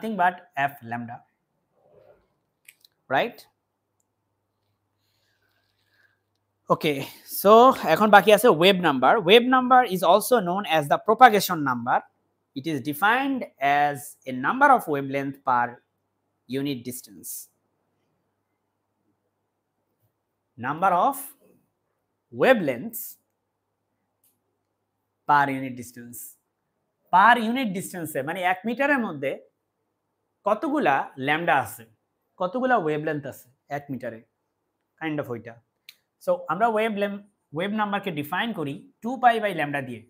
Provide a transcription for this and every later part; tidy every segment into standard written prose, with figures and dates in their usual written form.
nothing but f lambda, right? Okay, so এখন বাকি আছে wave number. Wave number is also known as the propagation number. It is defined as a number of wavelength per unit distance. Number of wavelengths per unit distance. Per unit distance মানে 1 মিটারের মধ্যে কতগুলা lambda আছে, কতগুলা wavelength আছে 1 মিটারে, kind of ওইটা। So আমরা ওয়েভ নাম্বারকে ডিফাইন করি 2 পাই বাই ল্যামডা দিয়ে।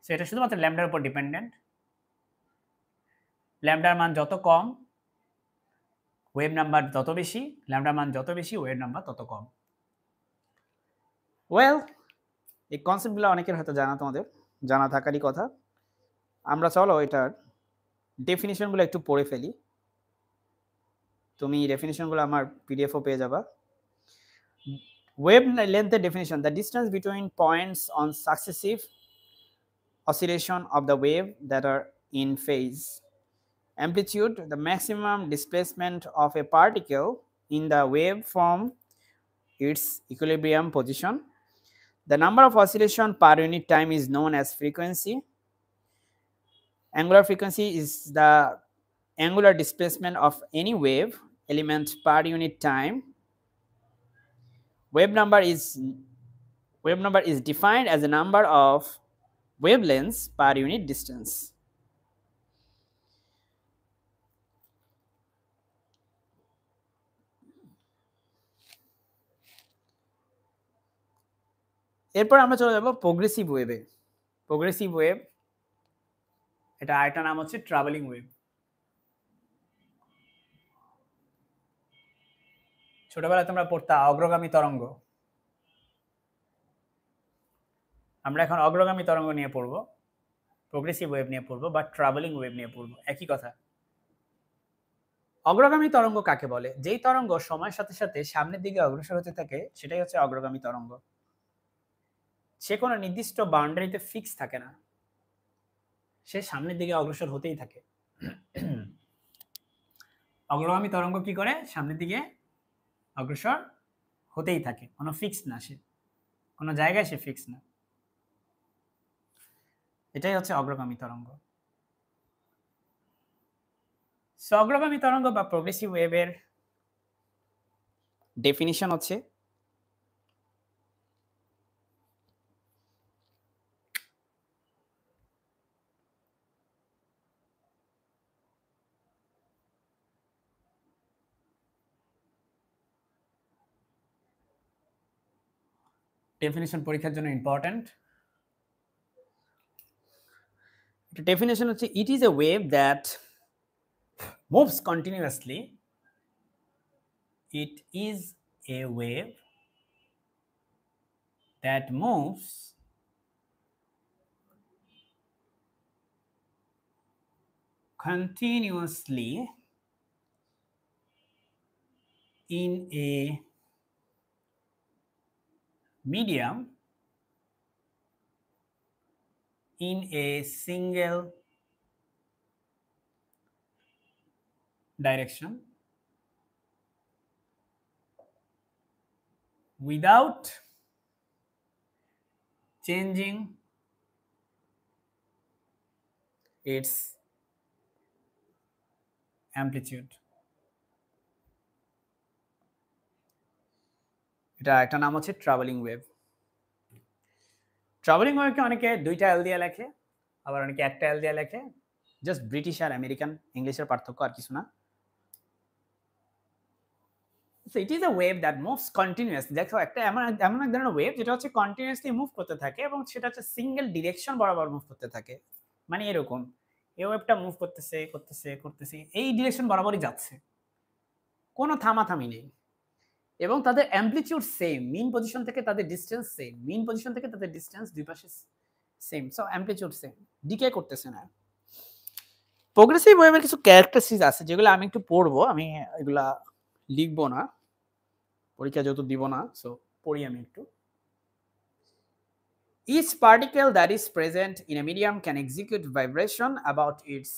সো এটা শুধুমাত্র ল্যামডার উপর ডিপেন্ডেন্ট। ল্যামডার মান যত কম ওয়েভ নাম্বার তত বেশি, ল্যামডার মান যত বেশি ওয়েভ নাম্বার তত কম। ওয়েল, এই কনসেপ্টগুলো অনেকের হয়তো তোমাদের জানা থাকারই কথা। আমরা চলো এটার ডেফিনিশনগুলো একটু পড়ে ফেলি। তুমি ডেফিনিশনগুলো আমার পিডিএফও পেয়ে যাবা। Wavelength definition: the distance between points on successive oscillation of the wave that are in phase. Amplitude: the maximum displacement of a particle in the wave from its equilibrium position. The number of oscillation per unit time is known as frequency. Angular frequency is the angular displacement of any wave element per unit time. Wave number is defined as a number of wavelengths per unit distance. এরপর আমরা চলে যাব progressive ওয়েভে। Progressive wave, এটা আরেকটা নাম হচ্ছে travelling wave. ছোটবেলায় তোমরা পড়তা অগ্রগামী তরঙ্গ, আমরা এখন অগ্রগামী তরঙ্গ নিয়ে পড়ব, প্রোগ্রেসিভ ওয়েভ নিয়ে পড়ব বা ট্রাভেলিং ওয়েভ নিয়ে পড়ব, একই কথা। অগ্রগামী তরঙ্গ কাকে বলে? যেই তরঙ্গ সময়ের সাথে সাথে সামনের দিকে অগ্রসর হতে থাকে সেটাই হচ্ছে অগ্রগামী তরঙ্গ। সে কোনো নির্দিষ্ট বাউন্ডারিতে ফিক্স থাকে না, সে সামনের দিকে অগ্রসর হতেই থাকে। অগ্রগামী তরঙ্গ কি করে? সামনের দিকে অগ্রসর হতেই থাকে, কোনো ফিক্স না, সে কোনো জায়গায় সে ফিক্স না। এটাই হচ্ছে অগ্রগামী তরঙ্গ। অগ্রগামী তরঙ্গ বা প্রোগ্রেসিভ ওয়েভের ডেফিনিশন হচ্ছে ডেফিনিশন পরীক্ষার জন্য ইম্পর্টেন্ট। ডেফিনিশন হচ্ছে it is a wave that moves continuously. It is a wave that moves continuously in a medium in a single direction without changing its amplitude. এটা একটা নাম হচ্ছে ট্রাভেলিং ওয়েভ। ট্রাভেলিং ওয়েভকে অনেকে দুইটা এল দিয়ে লেখে, আবার অনেকে একটা এল দিয়ে লেখে। জাস্ট ব্রিটিশ আর আমেরিকান ইংলিশের পার্থক্য, আর কিছু না। So it is a wave that moves continuously. দেখো একটা এমন এক ধরনের ওয়েভ যেটা হচ্ছে কন্টিনিউয়াসলি মুভ করতে থাকে এবং সেটা হচ্ছে সিঙ্গেল ডিরেকশন বরাবর মুভ করতে থাকে। মানে এরকম এই ওয়েভটা মুভ করতেছে করতেছে করতেছে, এই ডিরেকশন বরাবরই যাচ্ছে, কোনো থামাথামি নেই। এবং তাদের অ্যামপ্লিটিউড সেম, মিন পজিশন থেকে তাদের ডিসটেন্স সেম, মিন পজিশন থেকে তাদের ডিসটেন্স দুই পাশে same. So amplitude same, decay করতেছে না। প্রোগ্রেসিভ ওয়েভের কিছু ক্যারেক্টারিস্টিক্স আছে যেগুলো আমি একটু পড়বো, আমি এগুলা লিখবো না, পরীক্ষা যেহেতু দিব না, সো পড়ি আমি একটু। Each particle that is present in a medium can execute vibration about its